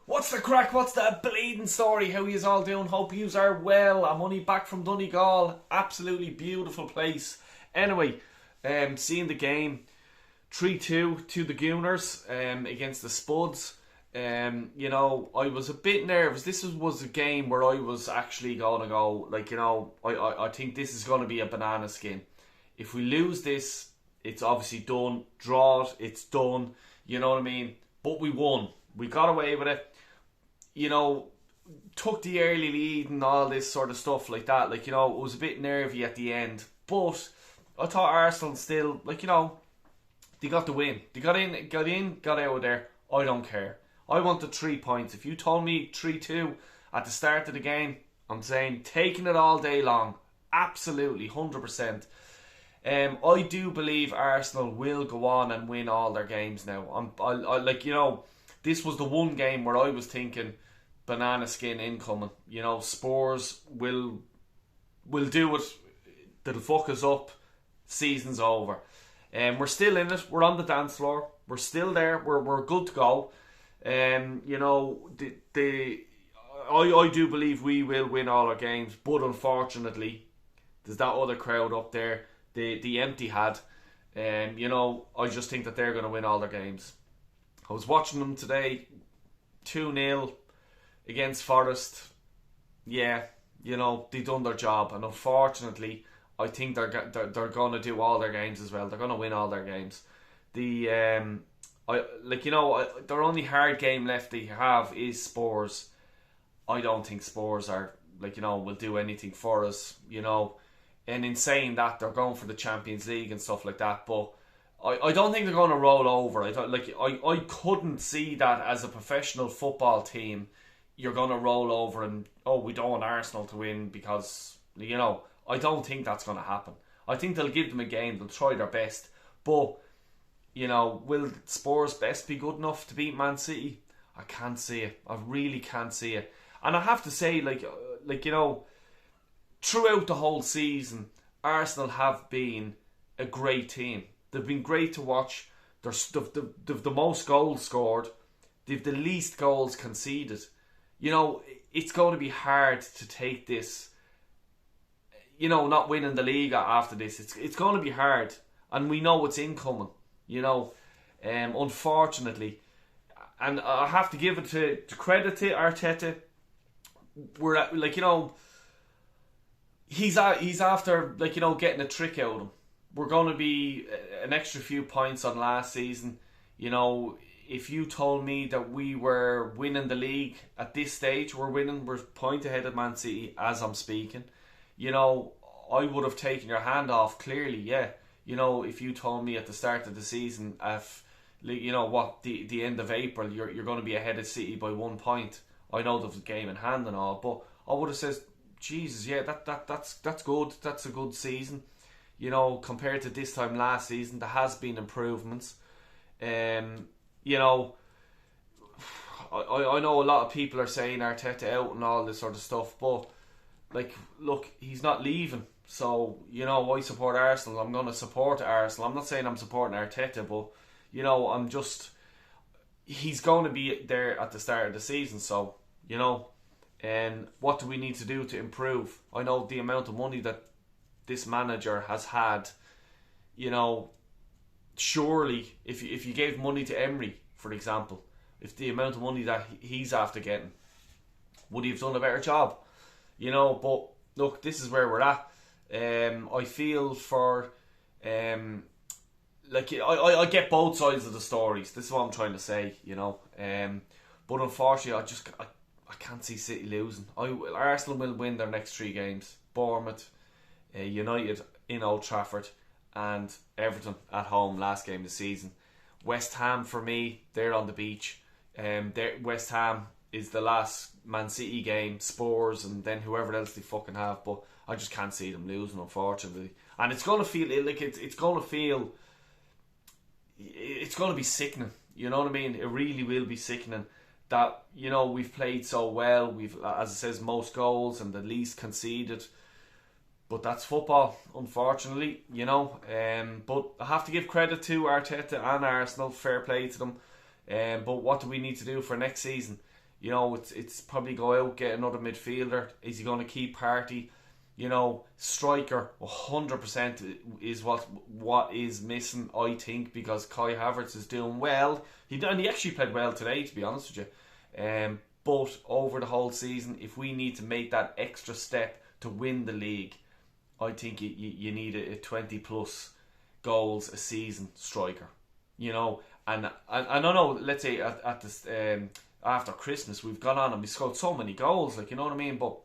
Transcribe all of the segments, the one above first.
What's the crack? What's the bleeding story? How yous all doing? Hope yous are well. I'm only back from Donegal. Absolutely beautiful place. Anyway, seeing the game 3-2 to the Gooners against the Spuds. I was a bit nervous. This was a game where I was actually going to go, I think this is going to be a banana skin. If we lose this, it's obviously done. Draw it, it's done. You know what I mean? But we won. We got away with it. Took the early lead and all this sort of stuff like that. It was a bit nervy at the end. But I thought Arsenal still, they got the win. They got out of there. I don't care. I wanted 3 points. If you told me 3-2 at the start of the game, I'm saying taking it all day long. Absolutely, 100%. I do believe Arsenal will go on and win all their games now. This was the one game where I was thinking banana skin incoming. Spurs will do it. They'll fuck us up. Season's over. We're still in it. We're on the dance floor. We're still there. We're good to go. I do believe we will win all our games, but unfortunately, there's that other crowd up there, the empty had. I just think that they're going to win all their games. I was watching them today, 2-0 against Forest. Yeah, they done their job, and unfortunately, I think they're going to do all their games as well. They're going to win all their games. Their only hard game left they have is Spurs. I don't think Spurs are will do anything for us. And in saying that, they're going for the Champions League and stuff like that, but I don't think they're going to roll over. I couldn't see that as a professional football team. You're going to roll over and we don't want Arsenal to win because I don't think that's going to happen. I think they'll give them a game. They'll try their best, but will Spurs best be good enough to beat Man City? I can't see it. I really can't see it. And I have to say, throughout the whole season, Arsenal have been a great team. They've been great to watch. They've the most goals scored. They've the least goals conceded. It's going to be hard to take this. Not winning the league after this. It's going to be hard. And we know it's incoming. Unfortunately. And I have to give it to credit to Arteta. We're at, he's after getting a trick out of him. We're going to be an extra few points on last season. If you told me that we were winning the league at this stage, we're a point ahead of Man City as I'm speaking. I would have taken your hand off clearly, yeah. If you told me at the start of the season, the end of April, you're going to be ahead of City by 1 point. I know there's a game in hand and all, but I would have said, Jesus, yeah, that's good. That's a good season. Compared to this time last season, there has been improvements. I know a lot of people are saying Arteta out and all this sort of stuff, but look, he's not leaving. So, I support Arsenal. I'm going to support Arsenal. I'm not saying I'm supporting Arteta, but, he's going to be there at the start of the season. So, and what do we need to do to improve? I know the amount of money that this manager has had, surely if you gave money to Emery, for example, if the amount of money that he's after getting, would he have done a better job? But look, this is where we're at. I feel for I get both sides of the stories. This is what I'm trying to say, but unfortunately I can't see City losing. Arsenal will win their next 3 games. Bournemouth, United in Old Trafford, and Everton at home last game of the season. West Ham, for me, they're on the beach. West Ham is the last Man City game, Spurs, and then whoever else they fucking have. But I just can't see them losing, unfortunately. And it's going to feel it's going to be sickening. You know what I mean? It really will be sickening that we've played so well. We've, as it says, most goals and the least conceded. But that's football, unfortunately, But I have to give credit to Arteta and Arsenal. Fair play to them. But what do we need to do for next season? You know, it's probably go out, get another midfielder. Is he going to keep Partey? You know, striker 100% is what is missing, I think, because Kai Havertz is doing well. He actually played well today, to be honest with you. But over the whole season, if we need to make that extra step to win the league, I think you need a 20 plus goals a season striker. You know, and I don't know. Let's say at this after Christmas, we've gone on and we scored so many goals, like, you know what I mean. But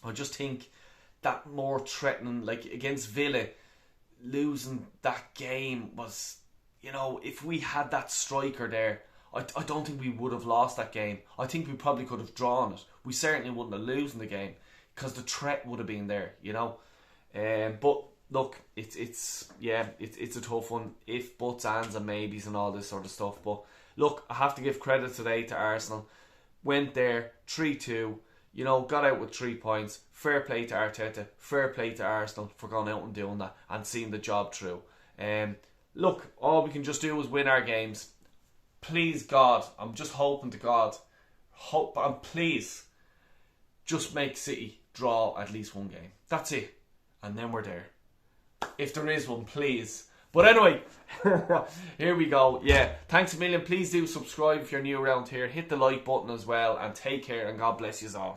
I just think that more threatening, like against Villa, losing that game was, you know, if we had that striker there, I don't think we would have lost that game. I think we probably could have drawn it. We certainly wouldn't have lost the game because the threat would have been there, you know. But look, it's a tough one. If, buts, ands and maybes and all this sort of stuff. But look, I have to give credit today to Arsenal. Went there 3-2. You know, got out with 3 points. Fair play to Arteta. Fair play to Arsenal for going out and doing that and seeing the job through. Look, all we can just do is win our games. Please, God, I'm just hoping to God, and please, just make City draw at least one game. That's it. And then we're there. If there is one, please. But anyway, here we go. Yeah, thanks a million. Please do subscribe if you're new around here. Hit the like button as well. And take care and God bless you all.